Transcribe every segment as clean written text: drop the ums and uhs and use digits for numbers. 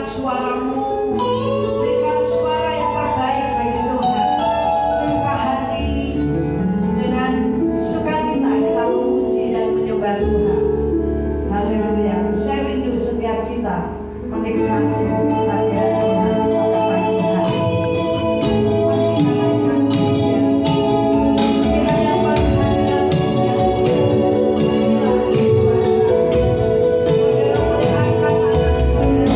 suaramu, berikan suara yang terbaik bagi Tuhan. Buka hati dengan sukacita kita memuji dan menyembah Tuhan. Haleluya. Saya rindu setiap kita menikmati kehadiran Tuhan pada pagi hari. Mari kita naikkan pujian. Di hadapan kehadiran Tuhan. Inilah ibadah. Saudara boleh angkat tangan saudara.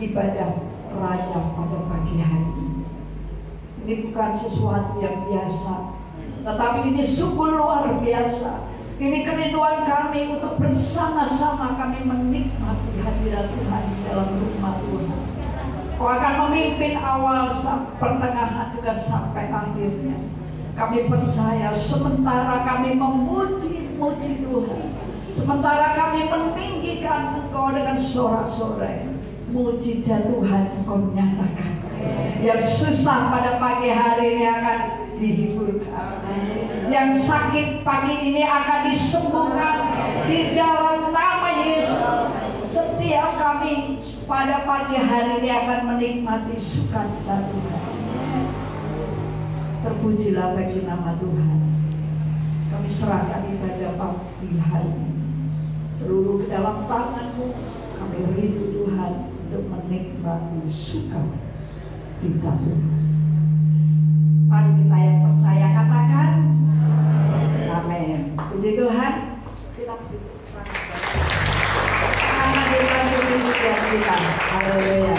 ibadah raya pada pagi hari ini. Ini bukan sesuatu yang biasa, tetapi ini sungguh luar biasa. Ini kerinduan kami untuk bersama-sama kami menikmati hadirat Tuhan di dalam rumah Tuhan. Kau akan memimpin awal, pertengahan juga sampai akhirnya. Kami percaya sementara kami memuji-muji Tuhan, sementara kami meninggikan Engkau dengan sorak-sorai, mujizat Tuhan Engkau menyatakan. Yang susah pada pagi hari ini akan dihiburkan. Yang sakit pagi ini akan disembuhkan di dalam nama Yesus. Setiap kami pada pagi hari ini akan menikmati sukacita Tuhan. Terpujilah bagi nama Tuhan. Kami serahkan ibadah pagi hari ini seluruh ke dalam tangan-Mu. Kami rindu Tuhan untuk menikmati sukacita Tuhan. Mari kita yang percaya katakan amin. Puji Tuhan. Kita karena dibantu setiap kita. Haleluya.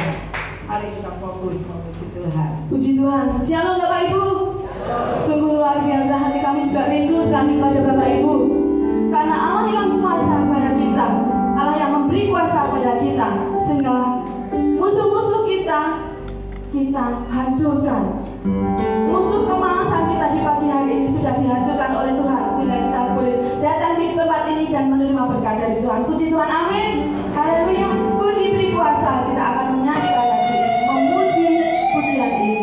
Mari kita fokus memuji Tuhan. Puji Tuhan. Shalom Bapak Ibu. Sungguh luar biasa, hati kami juga rindu sekali pada Bapak Ibu. Karena Allah yang kuasa pada kita, Allah yang memberi kuasa pada kita, sehingga musuh-musuh kita hancurkan. Musuh kemalasan kita di pagi hari ini sudah dihancurkan oleh Tuhan, sehingga kita boleh datang di tempat ini dan menerima berkat dari Tuhan. Puji Tuhan, amin. Haleluya. Pun diberi kuasa, kita akan menyanyikan lagi, memuji pujian ini.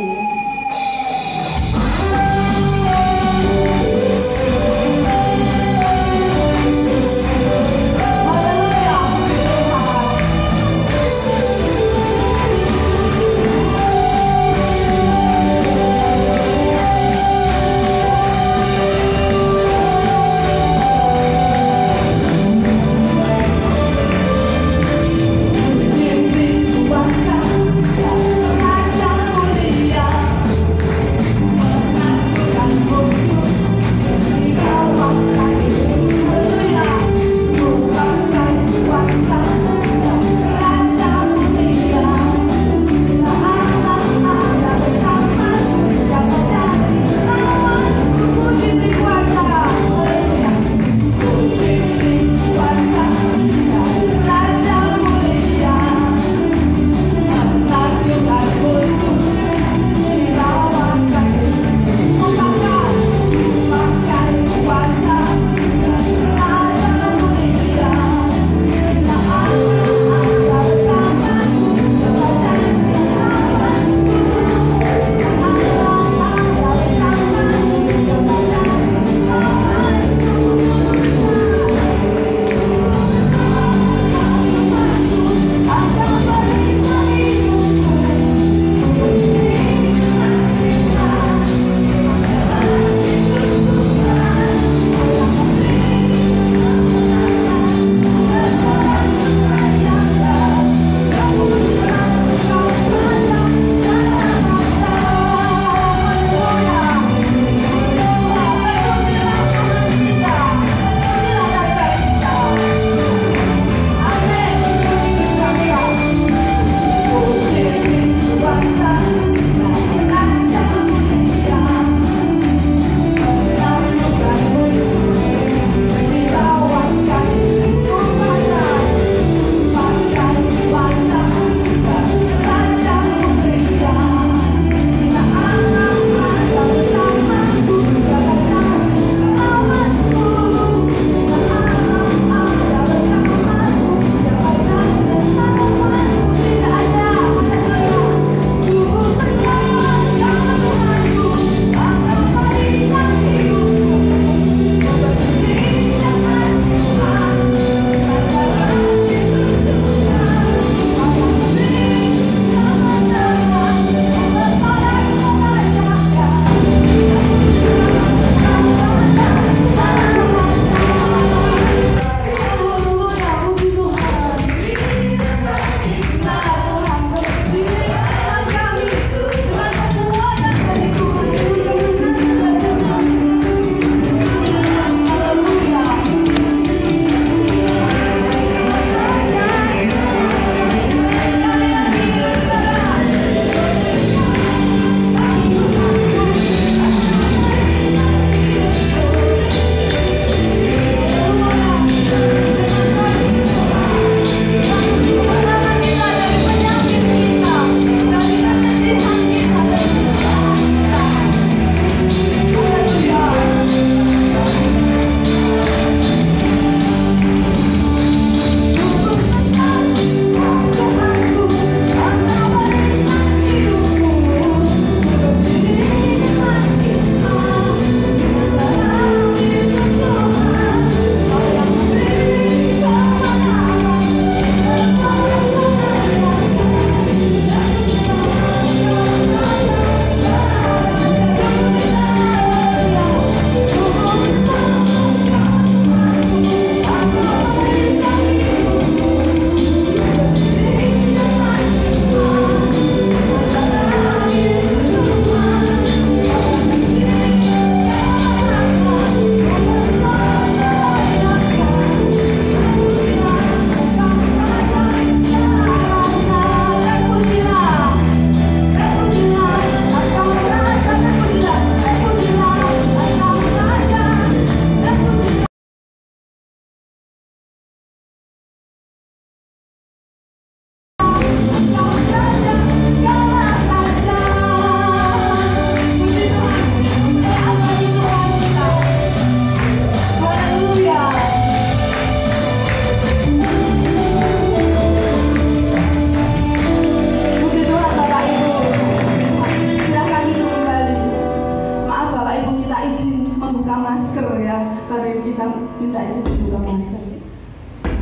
minta izin dibuka masker.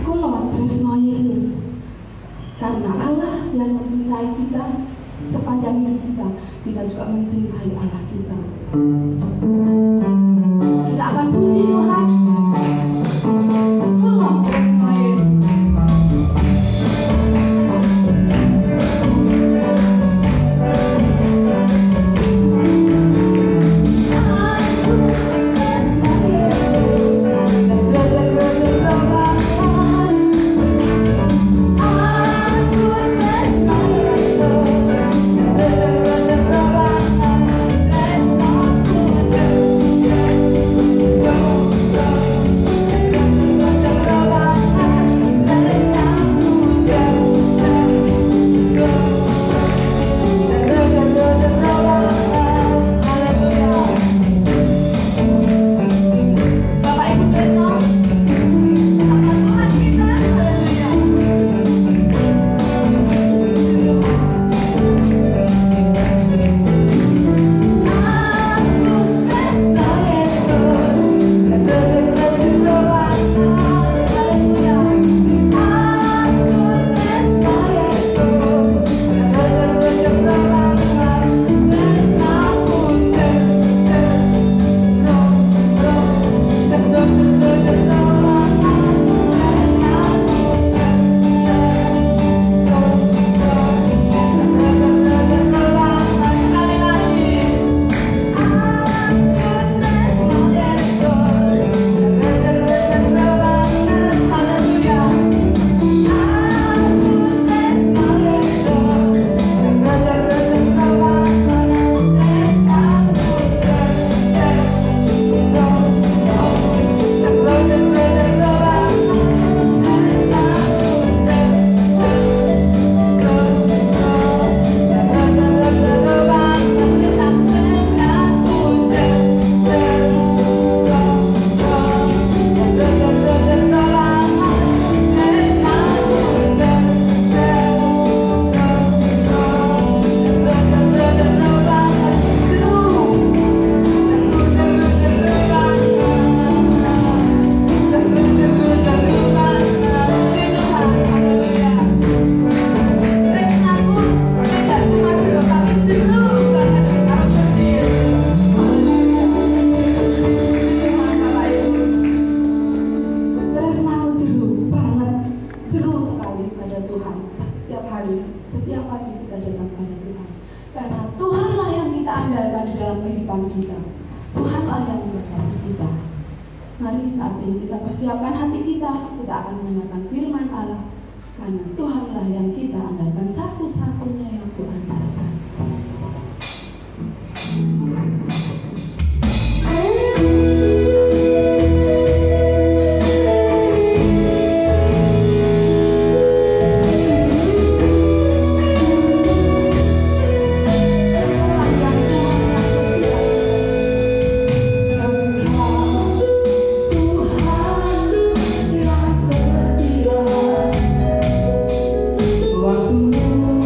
Kula tresno Yesus. Karena Allah yang mencintai kita sepanjang hidup kita juga mencintai Allah kita. Kita akan puji Tuhan. Kula tresno Yesus. Waktu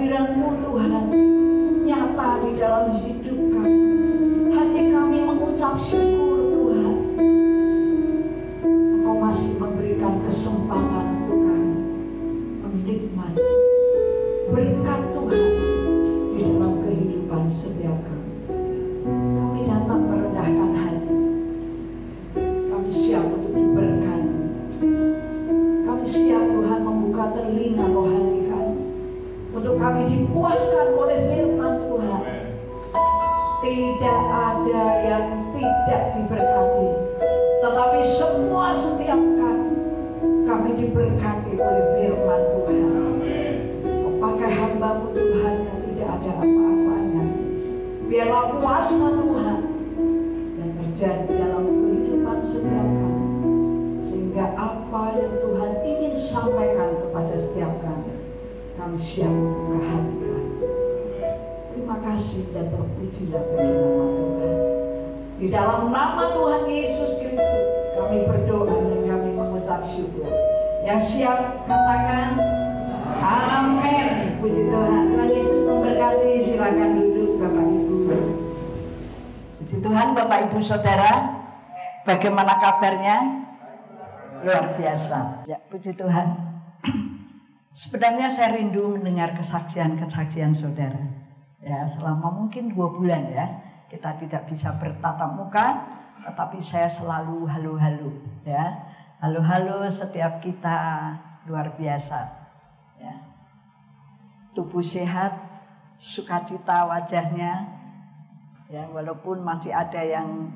kehadiran-Mu Tuhan nyata di dalam hidup kami. Hati kami mengucap syukur Tuhan. Engkau masih memberikan kesempatan untuk kami menikmati berkat Tuhan di dalam kehidupan setiap kami. Kami datang merendahkan hati. Kami siap untuk diberkati. Kami siap Tuhan membuka telinga rohani kami untuk kami dipuaskan oleh firman Tuhan. Tidak ada yang tidak diberkati, tetapi semua setiap kami diberkati oleh firman Tuhan. Pakai hamba-Mu Tuhan yang tidak ada apa-apanya. Biarlah kuasa Tuhan yang terjadi dalam kehidupan setiap kami, sehingga apa yang Tuhan ingin sampaikan kepada setiap kami siap membuka hati kami. Terima kasih dan terpujilah bagi nama Tuhan. Di dalam nama Tuhan Yesus Kristus kami berdoa dan kami mengucap syukur. Yang siap katakan amin. Puji Tuhan. Tuhan Yesus memberkati. Silakan duduk Bapak Ibu. Puji Tuhan Bapak Ibu Saudara. Bagaimana kabarnya? Luar biasa. Ya, puji Tuhan. Sebenarnya saya rindu mendengar kesaksian-kesaksian saudara. Ya, selama mungkin 2 bulan ya, kita tidak bisa bertatap muka, tetapi saya selalu halo-halo ya. Halo-halo setiap kita, luar biasa. Ya. Tubuh sehat, sukacita wajahnya. Ya, walaupun masih ada yang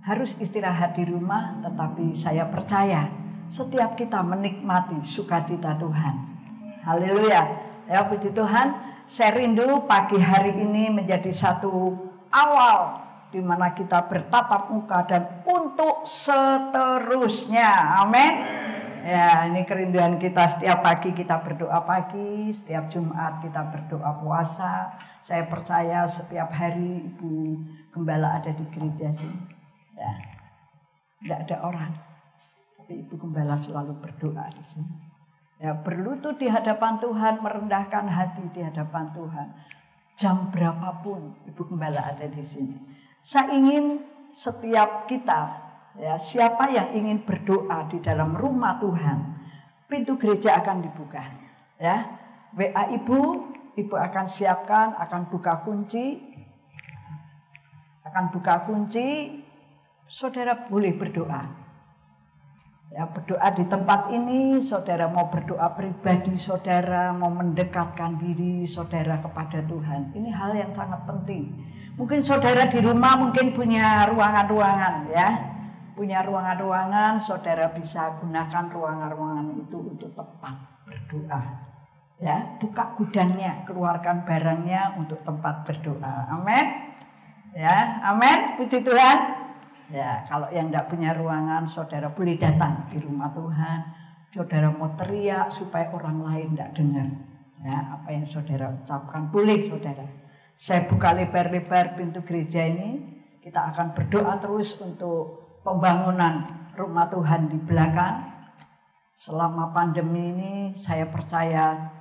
harus istirahat di rumah, tetapi saya percaya setiap kita menikmati sukacita Tuhan. Haleluya. Ya, puji Tuhan. Saya rindu pagi hari ini menjadi satu awal di mana kita bertatap muka dan untuk seterusnya. Amin. Ya, ini kerinduan kita. Setiap pagi kita berdoa pagi, setiap Jumat kita berdoa puasa. Saya percaya setiap hari Ibu Gembala ada di gereja sini. Ya. Tidak ada orang. Ibu Gembala selalu berdoa di sini. Ya, berlutut di hadapan Tuhan, merendahkan hati di hadapan Tuhan. Jam berapapun Ibu Gembala ada di sini. Saya ingin setiap kita, ya, siapa yang ingin berdoa di dalam rumah Tuhan, pintu gereja akan dibuka. Ya, WA Ibu akan siapkan, akan buka kunci. Saudara boleh berdoa. Ya, berdoa di tempat ini, saudara mau berdoa pribadi, saudara mau mendekatkan diri saudara kepada Tuhan. Ini hal yang sangat penting. Mungkin saudara di rumah mungkin punya ruangan-ruangan ya. Punya ruangan-ruangan, saudara bisa gunakan ruangan-ruangan itu untuk tempat berdoa. Ya, buka gudangnya, keluarkan barangnya untuk tempat berdoa. Amin. Ya, amin. Puji Tuhan. Ya, kalau yang tidak punya ruangan, saudara boleh datang di rumah Tuhan. Saudara mau teriak supaya orang lain tidak dengar. Ya, apa yang saudara ucapkan boleh saudara. Saya buka lebar-lebar pintu gereja ini. Kita akan berdoa terus untuk pembangunan rumah Tuhan di belakang. Selama pandemi ini saya percaya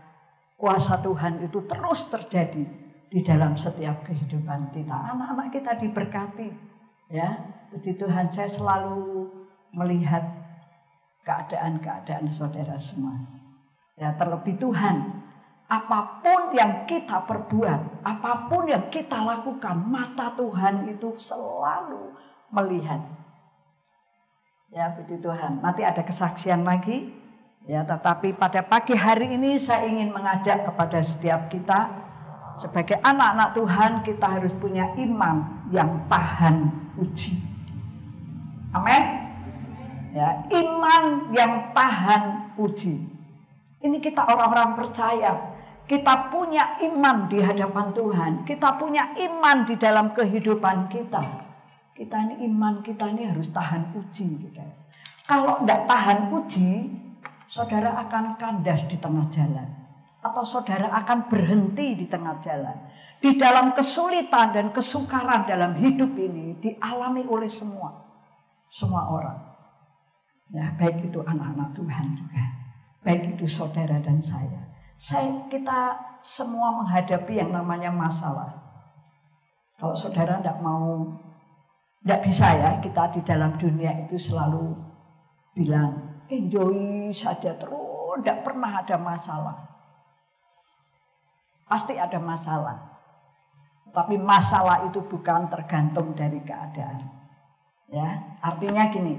kuasa Tuhan itu terus terjadi di dalam setiap kehidupan kita. Anak-anak kita diberkati. Ya, puji Tuhan, saya selalu melihat keadaan-keadaan saudara semua. Ya, terlebih Tuhan, apapun yang kita perbuat, apapun yang kita lakukan, mata Tuhan itu selalu melihat. Ya, puji Tuhan. Nanti ada kesaksian lagi. Ya, tetapi pada pagi hari ini saya ingin mengajak kepada setiap kita, sebagai anak-anak Tuhan, kita harus punya iman yang tahan uji. Amin. Ya, iman yang tahan uji. Ini kita orang-orang percaya. Kita punya iman di hadapan Tuhan. Kita punya iman di dalam kehidupan kita. Kita ini iman kita ini harus tahan uji. Gitu. Kalau tidak tahan uji, saudara akan kandas di tengah jalan. Atau saudara akan berhenti di tengah jalan. Di dalam kesulitan dan kesukaran dalam hidup ini dialami oleh semua orang. Ya, baik itu anak-anak Tuhan juga. Baik itu saudara dan saya. Kita semua menghadapi yang namanya masalah. Kalau saudara tidak bisa ya, kita di dalam dunia itu selalu bilang, enjoy saja terus, tidak pernah ada masalah. Pasti ada masalah. Tapi masalah itu bukan tergantung dari keadaan. Ya, artinya gini,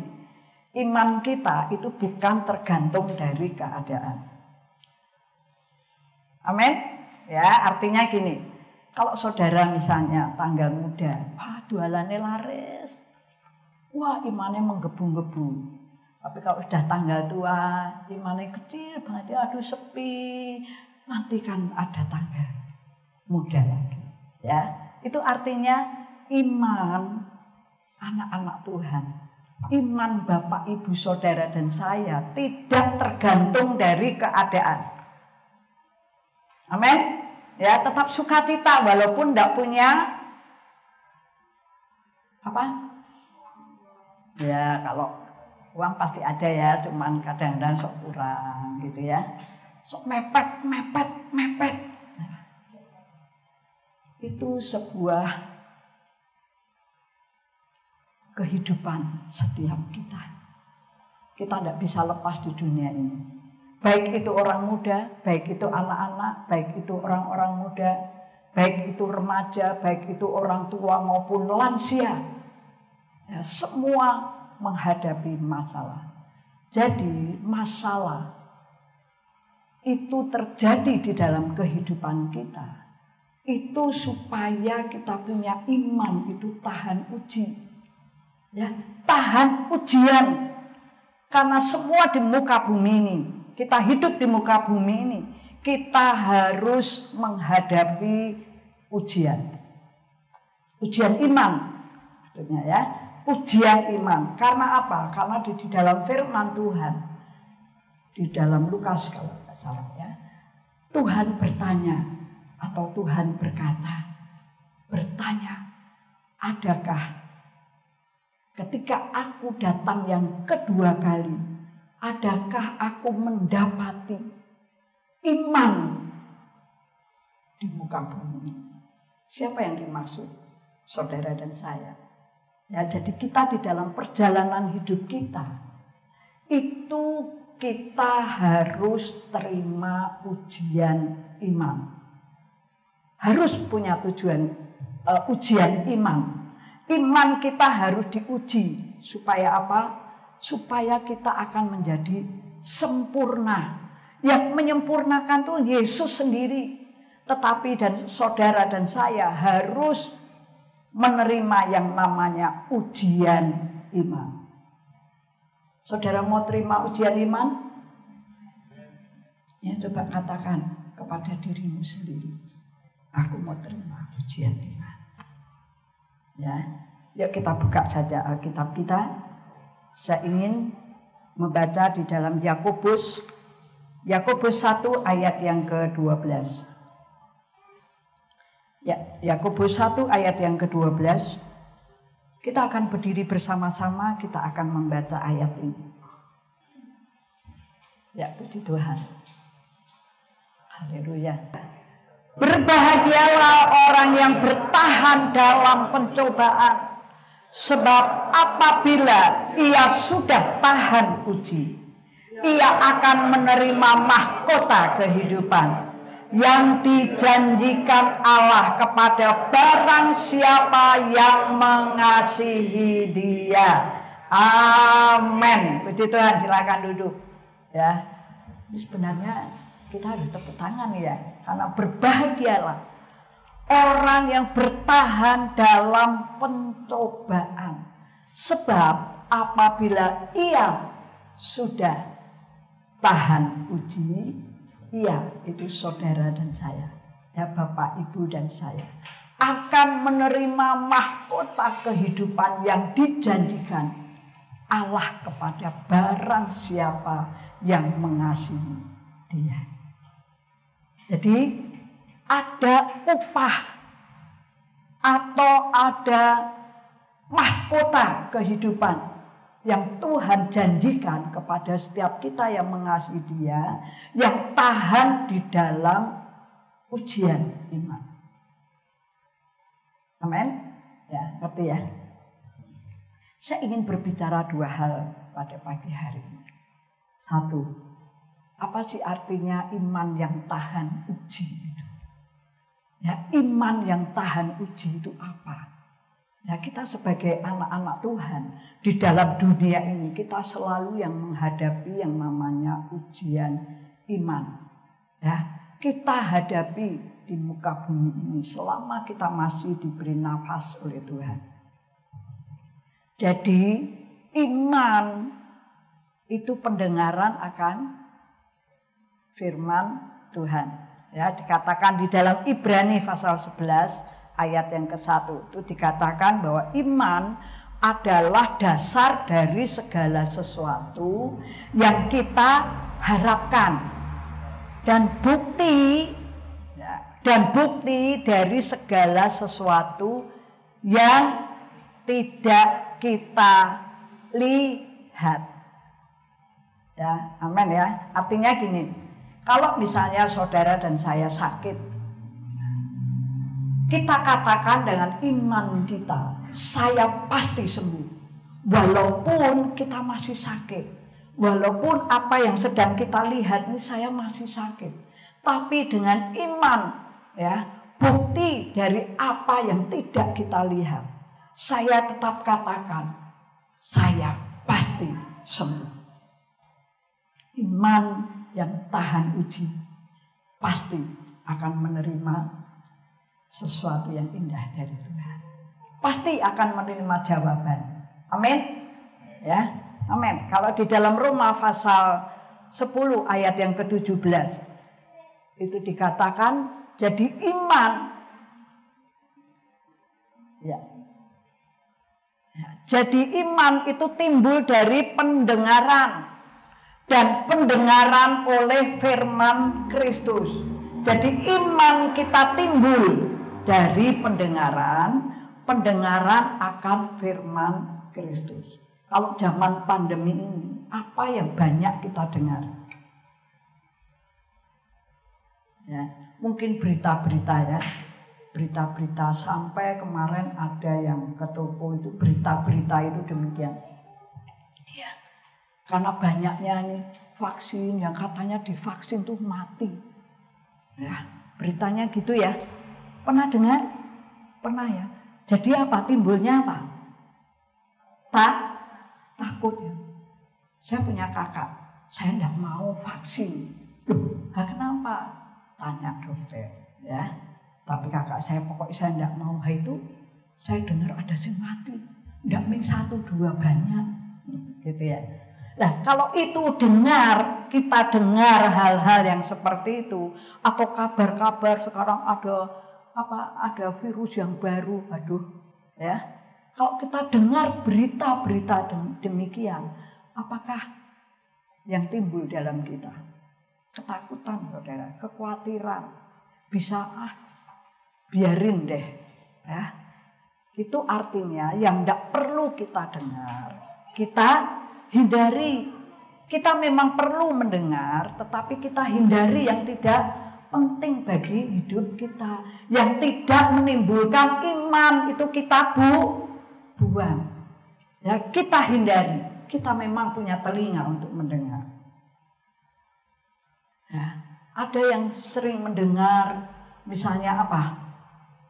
iman kita itu bukan tergantung dari keadaan. Amin? Ya, artinya gini. Kalau saudara misalnya tanggal muda, jualannya laris. Wah, imannya menggebu-gebu. Tapi kalau sudah tanggal tua, imannya kecil banget, aduh sepi. Nanti kan ada tanggal muda lagi. Ya, itu artinya iman anak-anak Tuhan. Iman Bapak, Ibu, Saudara dan saya tidak tergantung dari keadaan. Amin. Ya, tetap sukacita walaupun tidak punya apa? Ya, kalau uang pasti ada ya, cuman kadang-kadang sok kurang gitu ya. Sok mepet. Itu sebuah kehidupan setiap kita. Kita tidak bisa lepas di dunia ini. Baik itu orang muda, baik itu anak-anak, baik itu orang-orang muda, baik itu remaja, baik itu orang tua maupun lansia. Ya, semua menghadapi masalah. Jadi masalah itu terjadi di dalam kehidupan kita. Itu supaya kita punya iman itu tahan uji. Ya, tahan ujian. Karena semua di muka bumi ini, kita hidup di muka bumi ini, kita harus menghadapi ujian. Ujian iman, maksudnya ya, ujian iman. Karena apa? Karena di dalam firman Tuhan, di dalam Lukas kalau tidak salah ya, Tuhan bertanya atau Tuhan bertanya, adakah ketika aku datang yang kedua kali, adakah aku mendapati iman di muka bumi? Siapa yang dimaksud? Saudara dan saya. Ya, jadi kita di dalam perjalanan hidup kita itu kita harus terima ujian iman. Harus punya tujuan ujian iman. Iman kita harus diuji supaya apa? Supaya kita akan menjadi sempurna. Yang menyempurnakan itu Yesus sendiri. Tetapi dan saudara dan saya harus menerima yang namanya ujian iman. Saudara mau terima ujian iman? Ya, coba katakan kepada dirimu sendiri. Aku mau terima ujian iman. Ya, yuk kita buka saja Alkitab kita. Saya ingin membaca di dalam Yakobus 1 ayat yang ke-12. Ya, Yakobus 1 ayat yang ke-12. Kita akan berdiri bersama-sama, kita akan membaca ayat ini. Ya, puji Tuhan. Haleluya. Berbahagialah orang yang bertahan dalam pencobaan, sebab apabila ia sudah tahan uji, ia akan menerima mahkota kehidupan yang dijanjikan Allah kepada barang siapa yang mengasihi Dia. Amin. Puji Tuhan, silakan duduk. Ya, ini sebenarnya kita harus tepuk tangan ya, karena berbahagialah orang yang bertahan dalam pencobaan, sebab apabila ia sudah tahan uji, ia itu saudara dan saya, ya Bapak, Ibu dan saya, akan menerima mahkota kehidupan yang dijanjikan Allah kepada barang siapa yang mengasihi Dia. Jadi ada upah atau ada mahkota kehidupan yang Tuhan janjikan kepada setiap kita yang mengasihi Dia, yang tahan di dalam ujian iman. Amin. Ya, ngerti ya? Saya ingin berbicara dua hal pada pagi hari ini. Satu, apa sih artinya iman yang tahan uji itu? Ya, iman yang tahan uji itu apa? Ya, kita sebagai anak-anak Tuhan di dalam dunia ini kita selalu yang menghadapi yang namanya ujian iman. Ya, kita hadapi di muka bumi ini selama kita masih diberi nafas oleh Tuhan. Jadi iman itu pendengaran akan firman Tuhan. Ya, dikatakan di dalam Ibrani pasal 11 ayat yang ke-1 itu dikatakan bahwa iman adalah dasar dari segala sesuatu yang kita harapkan dan bukti dari segala sesuatu yang tidak kita lihat. Ya, amin ya. Artinya gini, kalau misalnya saudara dan saya sakit, kita katakan dengan iman kita, saya pasti sembuh. Walaupun kita masih sakit, walaupun apa yang sedang kita lihat ini saya masih sakit, tapi dengan iman, ya, bukti dari apa yang tidak kita lihat, saya tetap katakan, saya pasti sembuh. Iman yang tahan uji pasti akan menerima sesuatu yang indah dari Tuhan. Pasti akan menerima jawaban. Amin. Ya, amin. Kalau di dalam Roma pasal 10 ayat yang ke-17 itu dikatakan, jadi iman ya. Jadi iman itu timbul dari pendengaran, dan pendengaran oleh firman Kristus. Jadi iman kita timbul dari pendengaran akan firman Kristus. Kalau zaman pandemi ini, apa yang banyak kita dengar? Ya, mungkin berita-berita ya. Berita-berita sampai kemarin ada yang ke toko itu berita-berita itu demikian. Ya. Karena banyaknya nih vaksin yang katanya divaksin tuh mati. Ya, beritanya gitu ya. Pernah dengar? Pernah ya. Jadi apa? Timbulnya apa? Takut ya. Saya punya kakak, saya tidak mau vaksin. Kenapa? Tanya dokter, ya. Tapi kakak saya pokoknya saya tidak mau. Itu saya dengar ada yang mati. Tidak main 1, 2 banyak, gitu ya. Nah, kalau itu kita dengar hal-hal yang seperti itu, atau kabar-kabar sekarang ada virus yang baru, aduh, ya. Kalau kita dengar berita-berita demikian, apakah yang timbul dalam kita? Ketakutan, saudara, kekhawatiran, bisa biarin deh, ya. Itu artinya yang tidak perlu kita dengar, kita hindari. Kita memang perlu mendengar, tetapi kita hindari yang tidak penting bagi hidup kita, yang tidak menimbulkan iman, itu kita buang. Ya, kita hindari. Kita memang punya telinga untuk mendengar. Ya, ada yang sering mendengar, misalnya apa?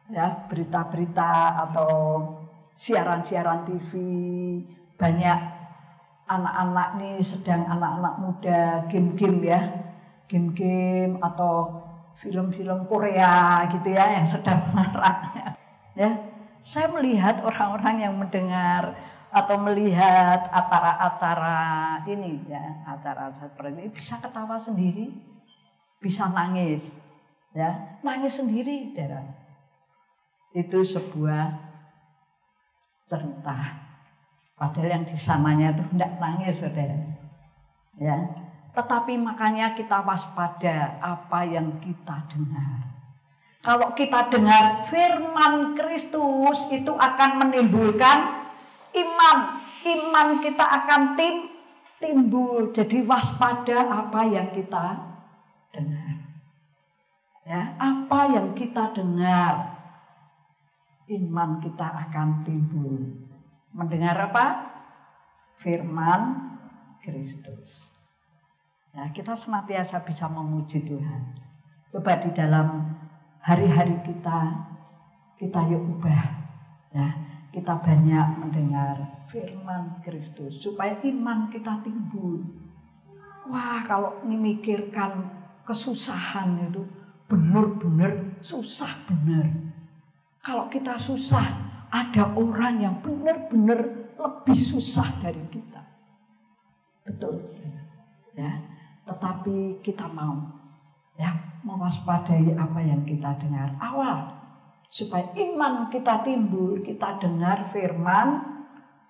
Ya, berita-berita atau siaran-siaran TV, banyak anak-anak nih sedang anak-anak muda game-game ya, game-game atau film-film Korea gitu ya yang sedang marak. Ya, saya melihat orang-orang yang mendengar atau melihat acara-acara ini ya, acara seperti ini bisa ketawa sendiri, bisa nangis, ya, nangis sendiri, saudara. Itu sebuah cerita. Padahal yang di sananya itu tidak nangis, saudara. Ya, tetapi makanya kita waspada apa yang kita dengar. Kalau kita dengar firman Kristus itu akan menimbulkan iman kita akan timbul. Jadi waspada apa yang kita dengar. Ya, apa yang kita dengar, iman kita akan timbul. Mendengar apa? Firman Kristus. Ya, kita senantiasa bisa memuji Tuhan. Coba di dalam hari-hari kita yuk ubah. Ya, kita banyak mendengar firman Kristus supaya iman kita timbul. Wah, kalau memikirkan kesusahan itu benar-benar susah benar. Kalau kita susah, ada orang yang benar-benar lebih susah dari kita. Betul. Ya, tetapi kita mau ya mewaspadai apa yang kita dengar awal supaya iman kita timbul, kita dengar firman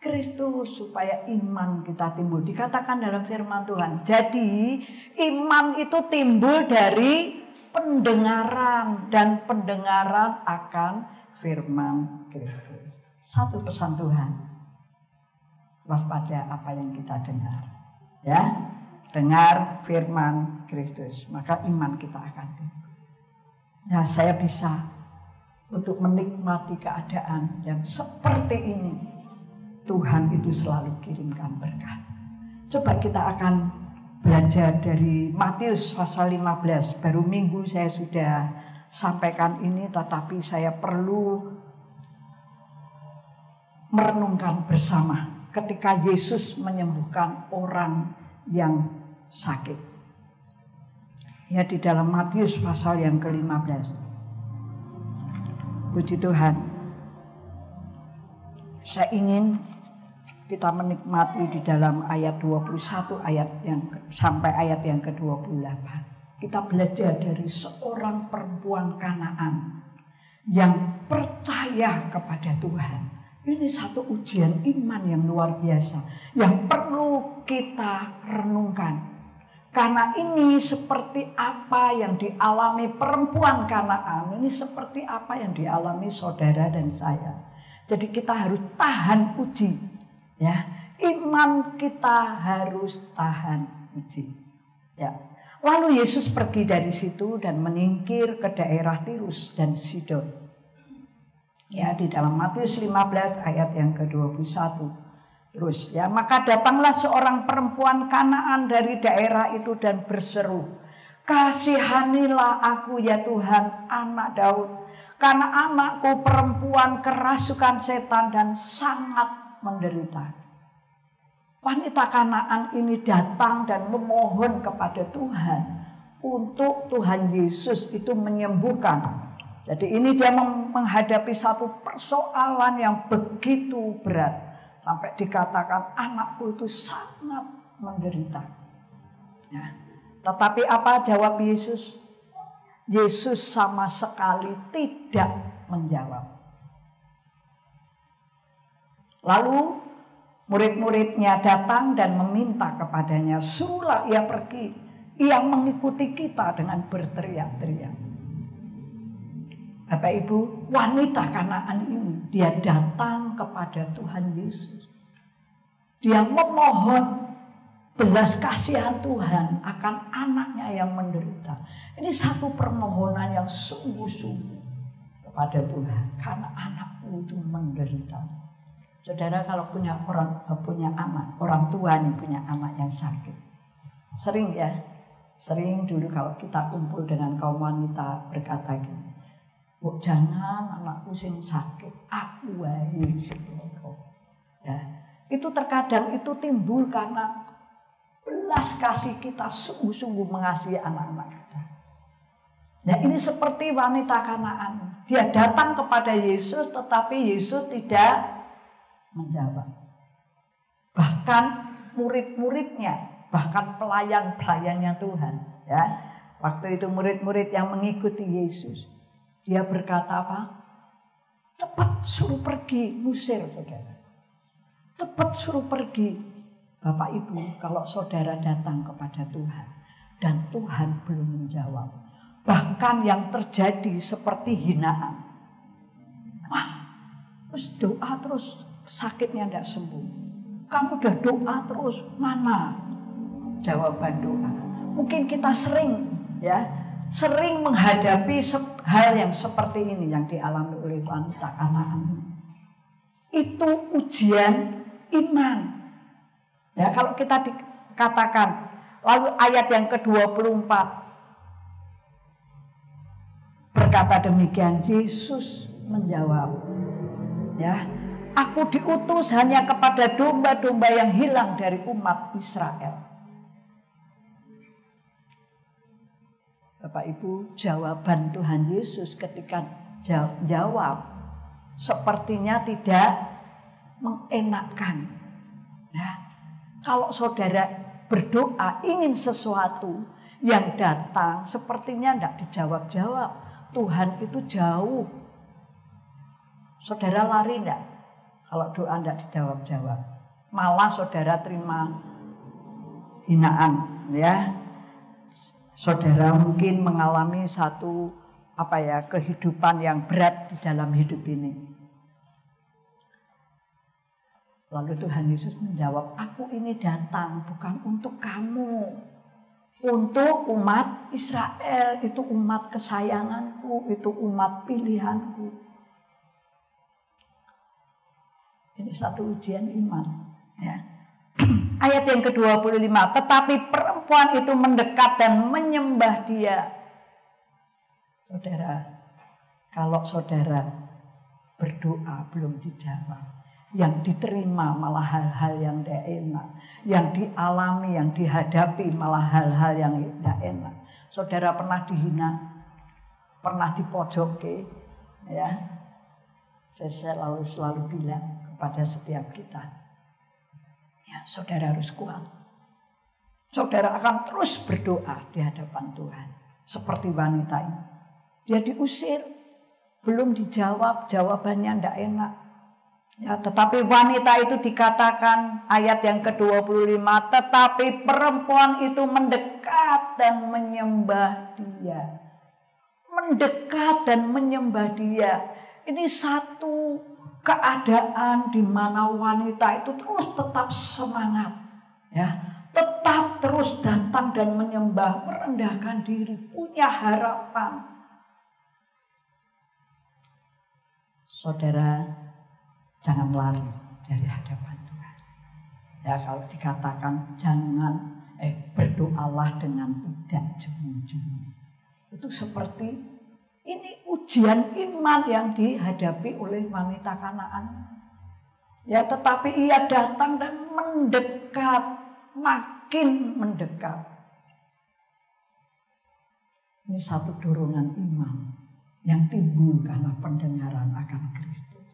Kristus supaya iman kita timbul. Dikatakan dalam firman Tuhan, jadi iman itu timbul dari pendengaran dan pendengaran akan firman Kristus. Satu pesan Tuhan, waspada apa yang kita dengar. Ya, dengar firman Kristus, maka iman kita akan timbul. Ya, saya bisa untuk menikmati keadaan yang seperti ini. Tuhan itu selalu kirimkan berkat. Coba kita akan belajar dari Matius pasal 15. Baru minggu saya sudah sampaikan ini, tetapi saya perlu merenungkan bersama ketika Yesus menyembuhkan orang yang sakit. Ya, di dalam Matius pasal yang ke-15. Puji Tuhan. Saya ingin kita menikmati di dalam ayat 21 sampai ayat yang ke-28. Kita belajar dari seorang perempuan Kanaan yang percaya kepada Tuhan. Ini satu ujian iman yang luar biasa yang perlu kita renungkan. Karena ini seperti apa yang dialami perempuan Kanaan, ini seperti apa yang dialami saudara dan saya. Jadi kita harus tahan uji. Ya, iman kita harus tahan uji. Ya. Lalu Yesus pergi dari situ dan menyingkir ke daerah Tirus dan Sidon. Ya, di dalam Matius 15 ayat yang ke-21. Terus ya, maka datanglah seorang perempuan Kanaan dari daerah itu dan berseru, "Kasihanilah aku ya Tuhan, anak Daud, karena anakku perempuan kerasukan setan dan sangat menderita." Wanita Kanaan ini datang dan memohon kepada Tuhan untuk Tuhan Yesus itu menyembuhkan. Jadi ini dia menghadapi satu persoalan yang begitu berat sampai dikatakan anakku itu sangat menderita. Ya. Tetapi apa jawab Yesus? Yesus sama sekali tidak menjawab. Lalu murid-muridnya datang dan meminta kepadanya, "Suruhlah ia pergi, ia mengikuti kita," dengan berteriak-teriak. Bapak Ibu, wanita Kanaan ini dia datang kepada Tuhan Yesus. Dia memohon belas kasihan Tuhan akan anaknya yang menderita. Ini satu permohonan yang sungguh-sungguh kepada Tuhan, karena anakku itu menderita. Saudara kalau punya anak, orang tua nih punya anak yang sakit. Sering dulu kalau kita kumpul dengan kaum wanita berkata gini, "Bu, jangan anakku sing sakit, aku wae sing loro." Ya, itu terkadang itu timbul karena belas kasih kita sungguh-sungguh mengasihi anak-anak kita. Nah, ini seperti wanita Kanaan. Dia datang kepada Yesus tetapi Yesus tidak menjawab. Bahkan murid-muridnya, bahkan pelayan-pelayannya Tuhan, ya. Waktu itu murid-murid yang mengikuti Yesus, dia berkata apa? "Cepat suruh pergi," ngusir saudara. "Cepat suruh pergi." Bapak Ibu, kalau saudara datang kepada Tuhan dan Tuhan belum menjawab, bahkan yang terjadi seperti hinaan. Wah, terus doa terus sakitnya tidak sembuh. Kamu udah doa terus, mana jawaban doa? Mungkin kita sering menghadapi hal yang seperti ini yang dialami oleh wanita Kanaan. Itu ujian iman. Ya, kalau kita dikatakan, lalu ayat yang ke-24 berkata demikian, Yesus menjawab, ya, aku diutus hanya kepada domba-domba yang hilang dari umat Israel. Bapak Ibu, jawaban Tuhan Yesus ketika jawab sepertinya tidak mengenakkan. Nah, kalau saudara berdoa ingin sesuatu yang datang sepertinya tidak dijawab-jawab, Tuhan itu jauh. Saudara lari enggak kalau doa enggak dijawab-jawab? Malah saudara terima hinaan, ya. Saudara mungkin mengalami satu kehidupan yang berat di dalam hidup ini. Lalu Tuhan Yesus menjawab, aku ini datang bukan untuk kamu, untuk umat Israel. Itu umat kesayanganku, itu umat pilihanku. Ini satu ujian iman, ya. Ayat yang ke-25, tetapi perempuan itu mendekat dan menyembah dia. Saudara, kalau saudara berdoa belum dijawab, yang diterima malah hal-hal yang tidak enak, yang dialami, yang dihadapi malah hal-hal yang tidak enak. Saudara pernah dihina, pernah dipojoki, ya. Saya selalu bilang kepada setiap kita, ya, saudara harus kuat. Saudara akan terus berdoa di hadapan Tuhan. Seperti wanita ini. Dia diusir, belum dijawab, jawabannya tidak enak. Ya, tetapi wanita itu dikatakan ayat yang ke-25, tetapi perempuan itu mendekat dan menyembah dia. Mendekat dan menyembah dia. Ini satu keadaan di mana wanita itu terus tetap semangat, ya, tetap terus datang dan menyembah, merendahkan diri, punya harapan. Saudara, jangan lari dari hadapan Tuhan. Ya, kalau dikatakan jangan berdoalah dengan tidak jemu-jemu. Itu seperti ini ujian iman yang dihadapi oleh wanita Kanaan. Ya, tetapi ia datang dan mendekat, makin mendekat. Ini satu dorongan iman yang timbul karena pendengaran akan Kristus.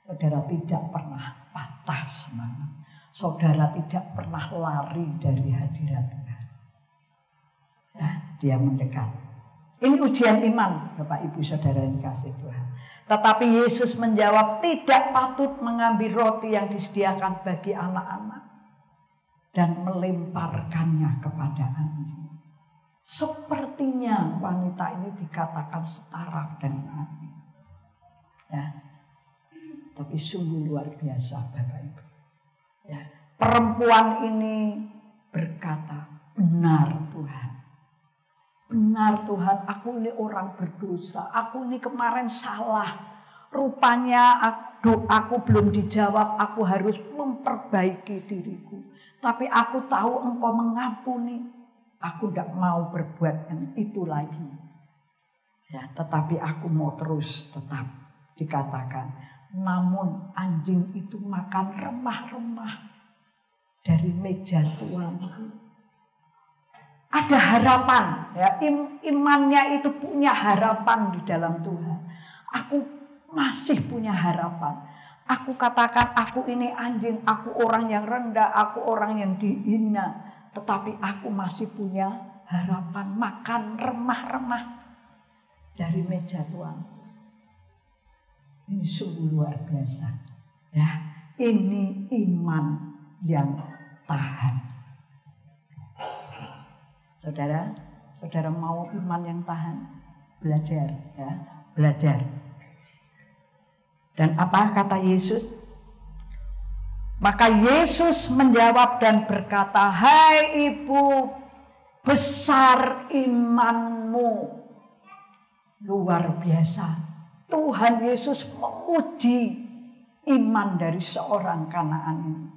Saudara tidak pernah patah semangat. Saudara tidak pernah lari dari hadirat Tuhan. Ya, dia mendekat. Ini ujian iman, Bapak Ibu Saudara yang dikasihi Tuhan. Tetapi Yesus menjawab, tidak patut mengambil roti yang disediakan bagi anak-anak dan melemparkannya kepada anjing. Sepertinya wanita ini dikatakan setara dengan anjing. Ya. Tapi sungguh luar biasa, Bapak Ibu. Ya. Perempuan ini berkata, benar Tuhan. Benar Tuhan, aku ini orang berdosa. Aku ini kemarin salah. Rupanya doaku belum dijawab. Aku harus memperbaiki diriku. Tapi aku tahu Engkau mengampuni. Aku tidak mau berbuat yang itu lagi. Ya, tetapi aku mau terus tetap dikatakan. Namun anjing itu makan remah-remah dari meja tuanku. Ada harapan, ya, imannya itu punya harapan di dalam Tuhan. Aku masih punya harapan. Aku katakan aku ini anjing, aku orang yang rendah, aku orang yang dihina. Tetapi aku masih punya harapan makan remah-remah dari meja Tuhan. Ini sungguh luar biasa. Ya, ini iman yang tahan. Saudara mau iman yang tahan, belajar, ya, belajar. Dan apa kata Yesus? Maka Yesus menjawab dan berkata, "Hai ibu, besar imanmu." Luar biasa. Tuhan Yesus memuji iman dari seorang Kanaan ini.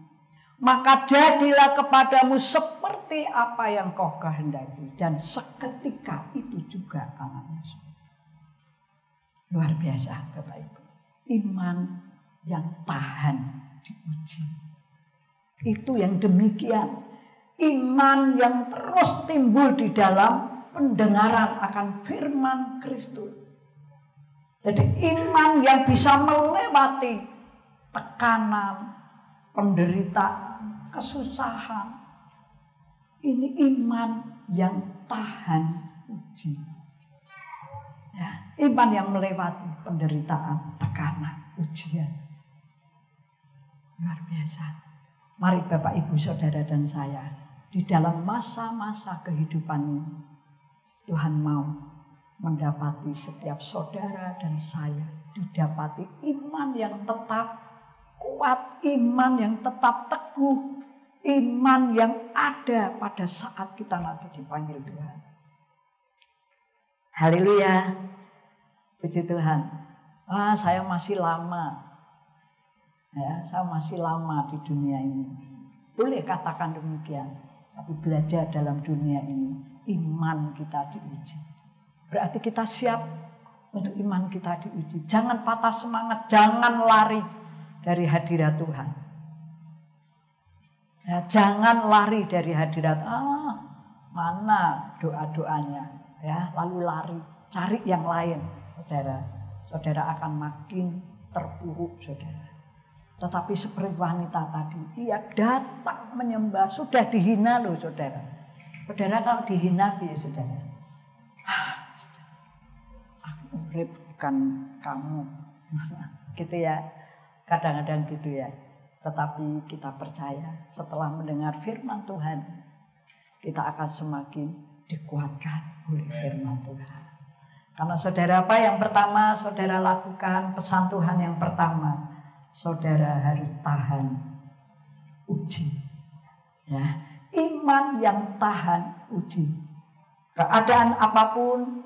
"Maka jadilah kepadamu seperti apa yang kau kehendaki." Dan seketika itu juga anaknya. Luar biasa Bapak Ibu. Iman yang tahan diuji. Itu yang demikian. Iman yang terus timbul di dalam pendengaran akan firman Kristus. Jadi iman yang bisa melewati tekanan, penderitaan, kesusahan. Ini iman yang tahan uji. Ya, iman yang melewati penderitaan, tekanan, ujian. Luar biasa. Mari Bapak Ibu Saudara dan saya, di dalam masa-masa kehidupan ini, Tuhan mau mendapati setiap saudara dan saya didapati iman yang tetap kuat, iman yang tetap teguh, iman yang ada pada saat kita nanti dipanggil Tuhan. Haleluya. Puji Tuhan. Saya masih lama. Ya, saya masih lama di dunia ini. Boleh katakan demikian. Tapi belajar dalam dunia ini, iman kita diuji. Berarti kita siap untuk iman kita diuji. Jangan patah semangat, jangan lari dari hadirat Tuhan. Ya, jangan lari dari hadirat. Mana doa-doanya? Ya, lalu lari, cari yang lain, saudara. Saudara akan makin terpuruk, saudara. Tetapi seperti wanita tadi, ia datang menyembah, sudah dihina loh, saudara. Saudara kalau dihina, ya saudara. Aku urip bukan kamu, gitu ya. Kadang-kadang gitu ya. Tetapi kita percaya setelah mendengar firman Tuhan, kita akan semakin dikuatkan oleh firman Tuhan. Karena saudara, apa yang pertama saudara lakukan, pesan Tuhan yang pertama, saudara harus tahan uji. Ya, iman yang tahan uji. Keadaan apapun,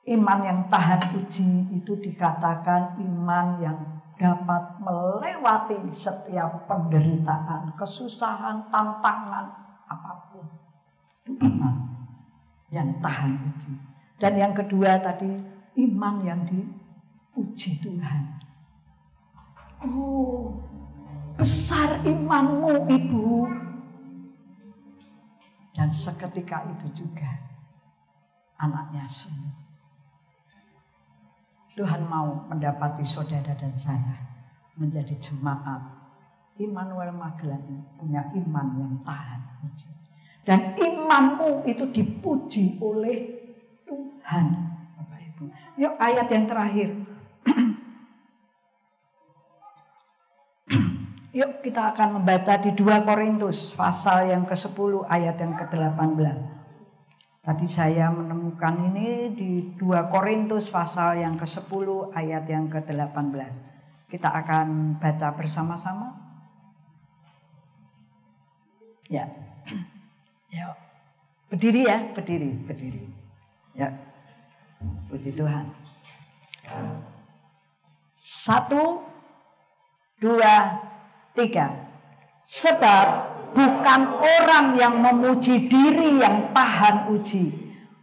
iman yang tahan uji itu dikatakan iman yang dapat melewati setiap penderitaan, kesusahan, tantangan apapun. Itu iman yang tahan uji. Dan yang kedua tadi, iman yang diuji Tuhan. Oh, besar imanmu ibu. Dan seketika itu juga anaknya sembuh. Tuhan mau mendapati saudara dan saya menjadi jemaat Immanuel Magelang, punya iman yang tahan uji. Dan imanmu itu dipuji oleh Tuhan, Bapak Ibu. Yuk ayat yang terakhir. Yuk kita akan membaca di 2 Korintus pasal yang ke-10 ayat yang ke-18. Tadi saya menemukan ini di 2 Korintus pasal yang ke-10 ayat yang ke-18. Kita akan baca bersama-sama. Ya. Ya. Berdiri ya, berdiri. Ya. Puji Tuhan. 1, 2, 3. Sebab bukan orang yang memuji diri yang tahan uji,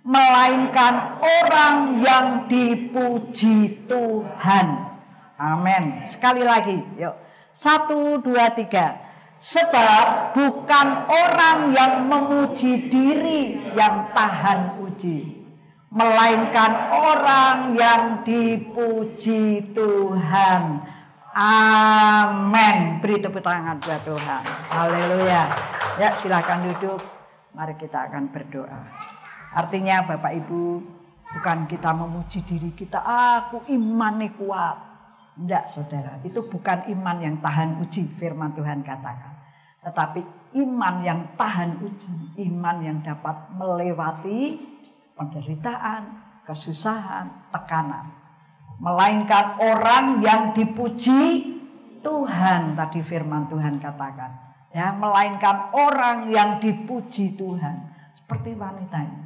melainkan orang yang dipuji Tuhan. Amin. Sekali lagi, yuk. 1, 2, 3. Sebab bukan orang yang memuji diri yang tahan uji, melainkan orang yang dipuji Tuhan. Amin. Beri tepuk tangan buat Tuhan. Haleluya. Ya, silakan duduk. Mari kita akan berdoa. Artinya Bapak Ibu, bukan kita memuji diri kita, aku imannya kuat. Enggak, saudara. Itu bukan iman yang tahan uji, firman Tuhan katakan. Tetapi iman yang tahan uji, iman yang dapat melewati penderitaan, kesusahan, tekanan. Melainkan orang yang dipuji Tuhan, tadi firman Tuhan katakan, ya, melainkan orang yang dipuji Tuhan, seperti wanita ini.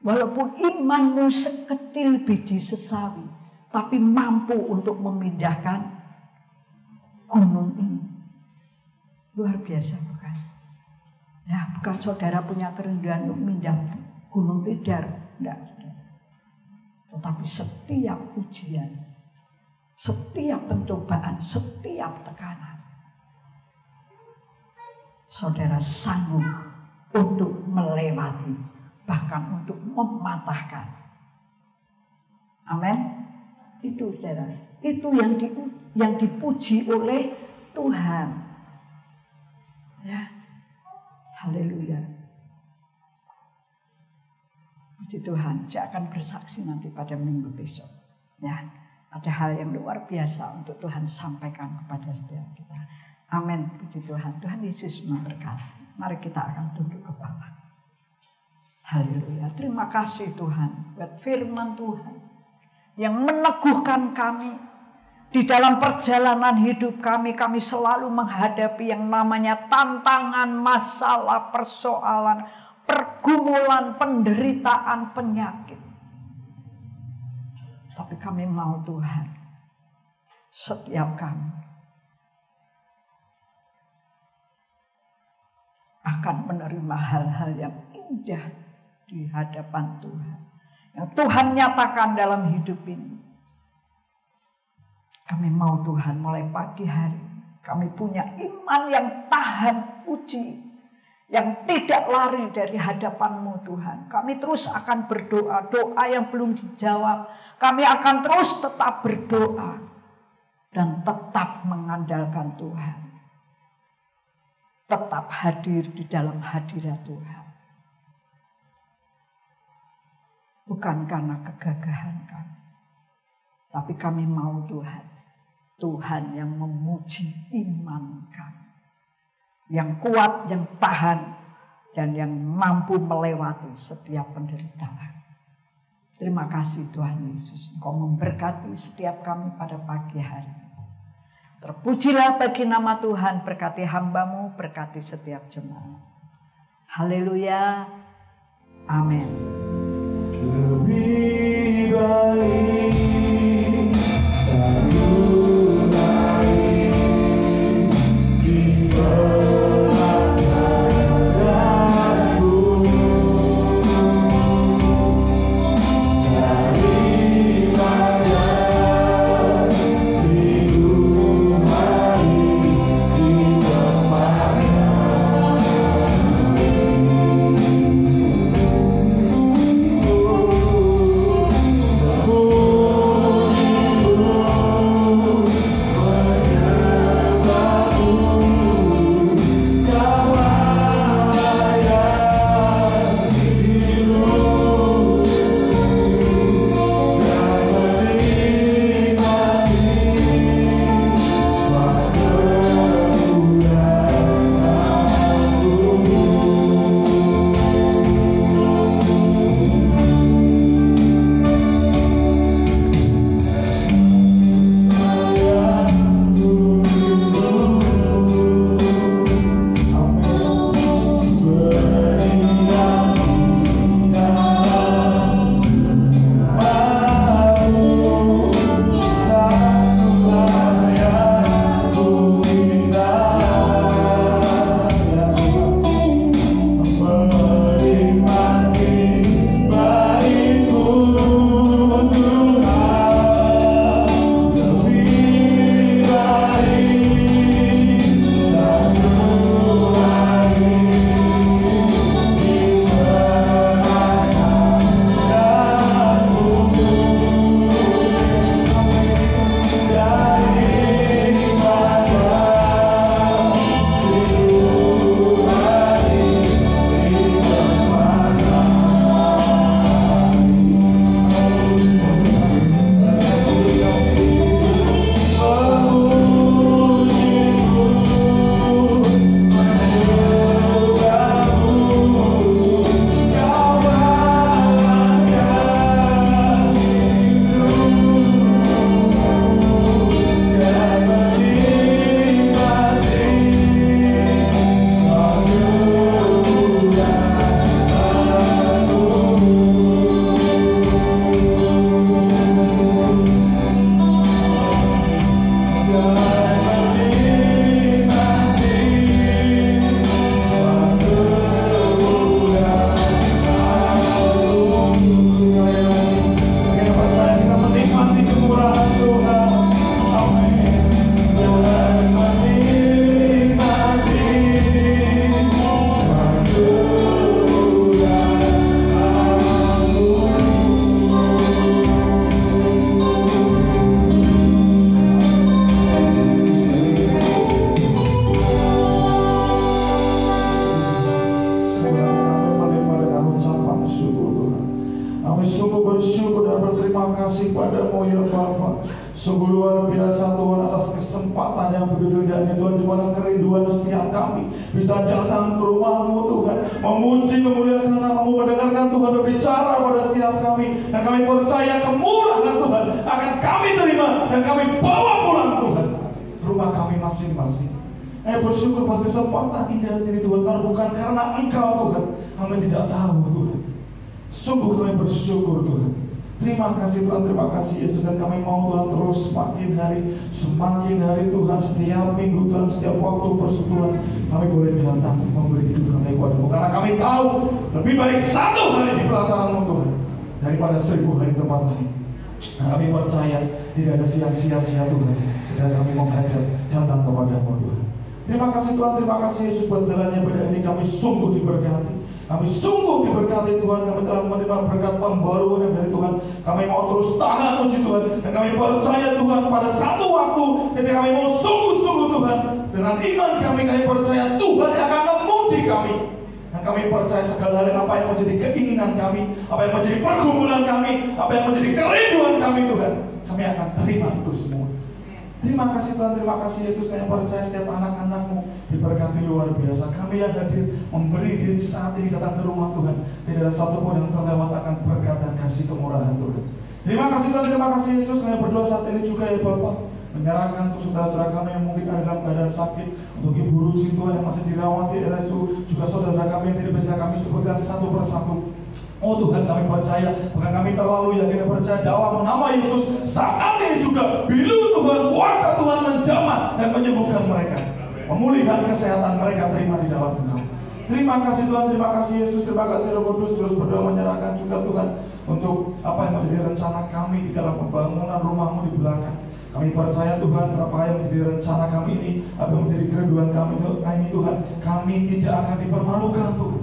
Walaupun imanmu sekecil biji sesawi, tapi mampu untuk memindahkan gunung ini. Luar biasa bukan? Ya, bukan saudara punya kerinduan untuk memindah gunung Tidar, enggak. Tetapi setiap ujian, setiap pencobaan, setiap tekanan, saudara sanggup untuk melewati, bahkan untuk mematahkan. Amin. Itu saudara, itu yang dipuji oleh Tuhan. Ya, haleluya. Puji Tuhan, saya akan bersaksi nanti pada minggu besok. Ya, ada hal yang luar biasa untuk Tuhan sampaikan kepada setiap kita. Amin. Puji Tuhan. Tuhan Yesus memberkati. Mari kita akan tunduk ke bawah. Haleluya. Terima kasih Tuhan buat firman Tuhan yang meneguhkan kami di dalam perjalanan hidup kami. Kami selalu menghadapi yang namanya tantangan, masalah, persoalan, pergumulan, penderitaan, penyakit. Tapi kami mau Tuhan, setiap kami akan menerima hal-hal yang indah di hadapan Tuhan, yang Tuhan nyatakan dalam hidup ini. Kami mau Tuhan mulai pagi hari, kami punya iman yang tahan uji, yang tidak lari dari hadapan-Mu Tuhan. Kami terus akan berdoa, doa yang belum dijawab. Kami akan terus tetap berdoa dan tetap mengandalkan Tuhan. Tetap hadir di dalam hadirat Tuhan. Bukan karena kegagahan kami, tapi kami mau Tuhan. Tuhan yang memuji iman kami, yang kuat, yang tahan, dan yang mampu melewati setiap penderitaan. Terima kasih Tuhan Yesus, Engkau memberkati setiap kami pada pagi hari. Terpujilah bagi nama Tuhan, berkati hamba-Mu, berkati setiap jemaat. Haleluya, amin. Lebih baik satu hari di kasih padamu ya Bapa. Sungguh luar biasa Tuhan atas kesempatan yang begitu indah Tuhan, di mana kerinduan setiap kami bisa datang ke rumah-Mu Tuhan, memuji memuliakan nama-Mu, mendengarkan Tuhan berbicara pada setiap kami, dan kami percaya kemurahan Tuhan akan kami terima dan kami bawa pulang Tuhan rumah kami masing-masing. Bersyukur pada kesempatan indah ini Tuhan, karena bukan karena Engkau Tuhan kami tidak tahu Tuhan. Sungguh kami bersyukur Tuhan. Terima kasih Tuhan, terima kasih Yesus. Dan kami mau Tuhan terus semakin hari Tuhan, setiap minggu Tuhan, setiap waktu persekutuan kami boleh datang memberi hidup kami kepada-Mu, karena kami tahu lebih baik 1 hari di pelataran-Mu Tuhan daripada 1000 hari tempat lain. Dan kami percaya tidak ada sia-sia Tuhan, dan kami menghadap datang kepada-Mu Tuhan. Terima kasih Tuhan, terima kasih Yesus buat jalannya pada ini. Kami sungguh diberkati. Kami sungguh diberkati Tuhan. Kami telah menerima berkat pembaruan dari Tuhan. Kami mau terus tahan puji Tuhan, dan kami percaya Tuhan pada satu waktu ketika kami mau sungguh-sungguh Tuhan, dengan iman kami percaya Tuhan akan memuji kami. Dan kami percaya segala hal apa yang menjadi keinginan kami, apa yang menjadi pergumulan kami, apa yang menjadi kerinduan kami Tuhan, kami akan terima itu semua. Terima kasih Tuhan, terima kasih Yesus. Saya percaya setiap anak-anak-Mu diberkati luar biasa. Kami yang hadir memberi diri saat ini datang ke rumah Tuhan, tidak ada satupun yang terlewat akan berkat dan kasih kemurahan Tuhan. Terima kasih Tuhan, terima kasih Yesus. Saya berdoa saat ini juga ya Bapak, menyerahkan untuk saudara-saudara kami yang mungkin ada dalam keadaan sakit, untuk Ibu Rusi Tuhan yang masih dirawat di RSU, juga saudara kami yang tidak bisa kami sebutkan satu persatu. Oh Tuhan, kami percaya, bukan kami terlalu yakin dan percaya dalam nama Yesus saat ini juga bilu Tuhan, kuasa Tuhan menjamah dan menyembuhkan mereka, memulihkan kesehatan mereka, terima di dalam Engkau. Terima kasih Tuhan, terima kasih Yesus, terima kasih Roh Kudus. Terus berdoa menyerahkan juga Tuhan untuk apa yang menjadi rencana kami di dalam pembangunan rumah-Mu di belakang. Kami percaya Tuhan, apa yang menjadi rencana kami ini, apa yang menjadi kerinduan kami Tuhan, kami tidak akan dipermalukan Tuhan.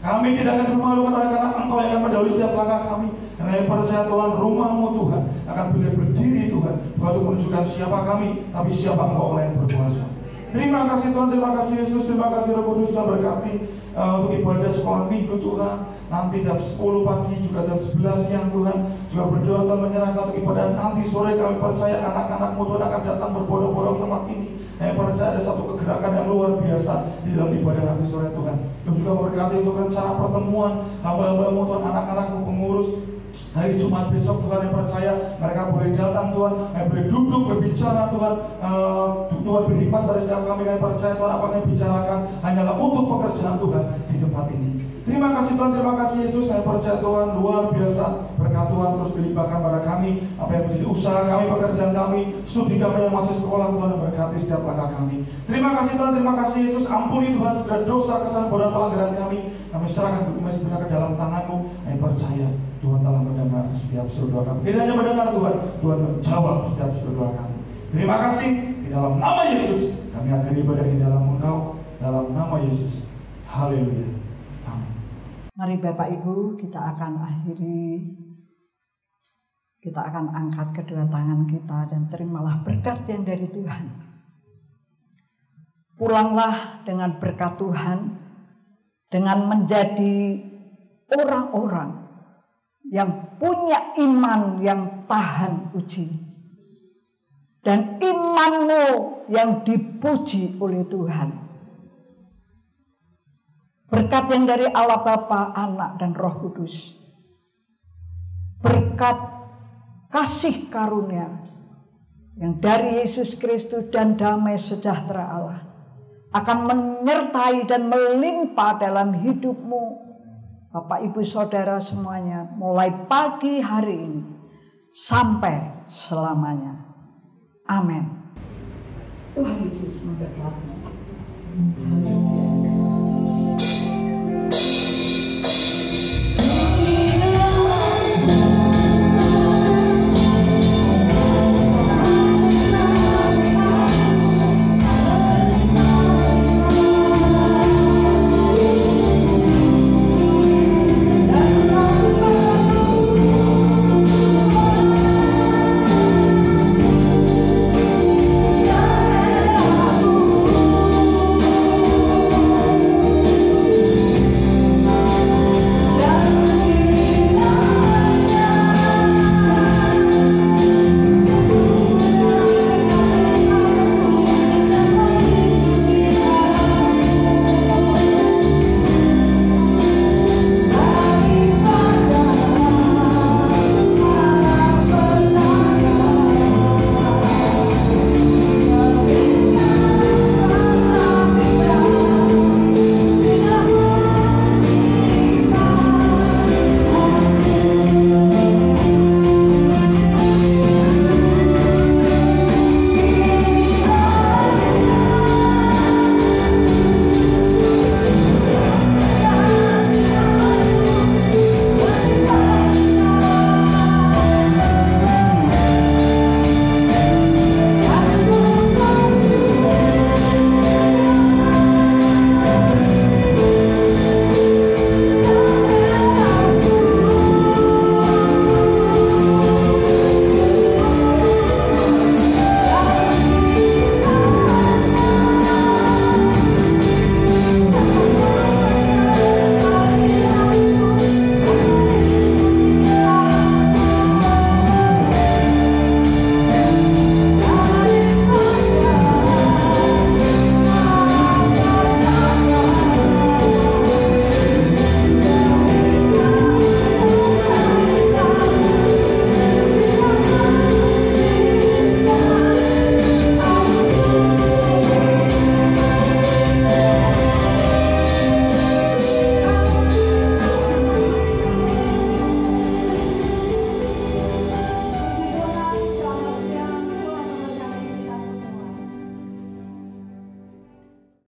Kami tidak akan dipermalukan oleh karena Engkau yang akan mendahului setiap langkah kami. Karena yang percaya Tuhan, rumah-Mu Tuhan akan boleh berdiri Tuhan, bukan untuk menunjukkan siapa kami, tapi siapa Engkau yang berkuasa. Terima kasih Tuhan, terima kasih Yesus, terima kasih Roh Kudus. Tuhan berkati untuk ibadah sekolah minggu Tuhan, nanti jam 10 pagi juga jam 11 siang Tuhan. Juga berdoa Tuhan menyerahkan untuk ibadah nanti sore. Kami percaya anak-anak-Mu Tuhan akan datang berbondong-bondong ke tempat ini. Saya percaya ada satu kegerakan yang luar biasa di dalam ibadah nanti sore Tuhan. Dan juga berkati untuk rencana pertemuan hamba-hamba-Mu Tuhan, anak-anak-Mu pengurus hari Jumat besok Tuhan, yang percaya mereka boleh datang Tuhan, boleh duduk berbicara Tuhan, Tuhan berhikmat pada setiap kami. Kami percaya Tuhan apa yang dibicarakan hanyalah untuk pekerjaan Tuhan di tempat ini. Terima kasih Tuhan, terima kasih Yesus. Saya percaya Tuhan luar biasa berkat Tuhan terus dilimpahkan pada kami, apa yang menjadi usaha kami, pekerjaan kami, studi kami yang masih sekolah Tuhan, berkati setiap langkah kami. Terima kasih Tuhan, terima kasih Yesus. Ampuni Tuhan segala dosa, kesalahan, bodoh, pelanggaran kami. Kami serahkan hukumnya sebenarnya ke dalam tangan-Mu. Kami percaya Tuhan telah mendengar setiap seru doa kami. Tidak hanya mendengar Tuhan, Tuhan menjawab setiap seru doa kami. Terima kasih di dalam nama Yesus. Kami akhiri ibadah di dalam Engkau, dalam nama Yesus. Haleluya. Amin. Mari Bapak Ibu, kita akan akhiri. Kita akan angkat kedua tangan kita dan terimalah berkat yang dari Tuhan. Pulanglah dengan berkat Tuhan, dengan menjadi orang-orang yang punya iman yang tahan uji, dan imanmu yang dipuji oleh Tuhan. Berkat yang dari Allah Bapa, Anak, dan Roh Kudus, berkat kasih karunia yang dari Yesus Kristus dan damai sejahtera Allah akan menyertai dan melimpah dalam hidupmu, Bapak Ibu Saudara semuanya, mulai pagi hari ini sampai selamanya. Amin. Tuhan Yesus memberkati.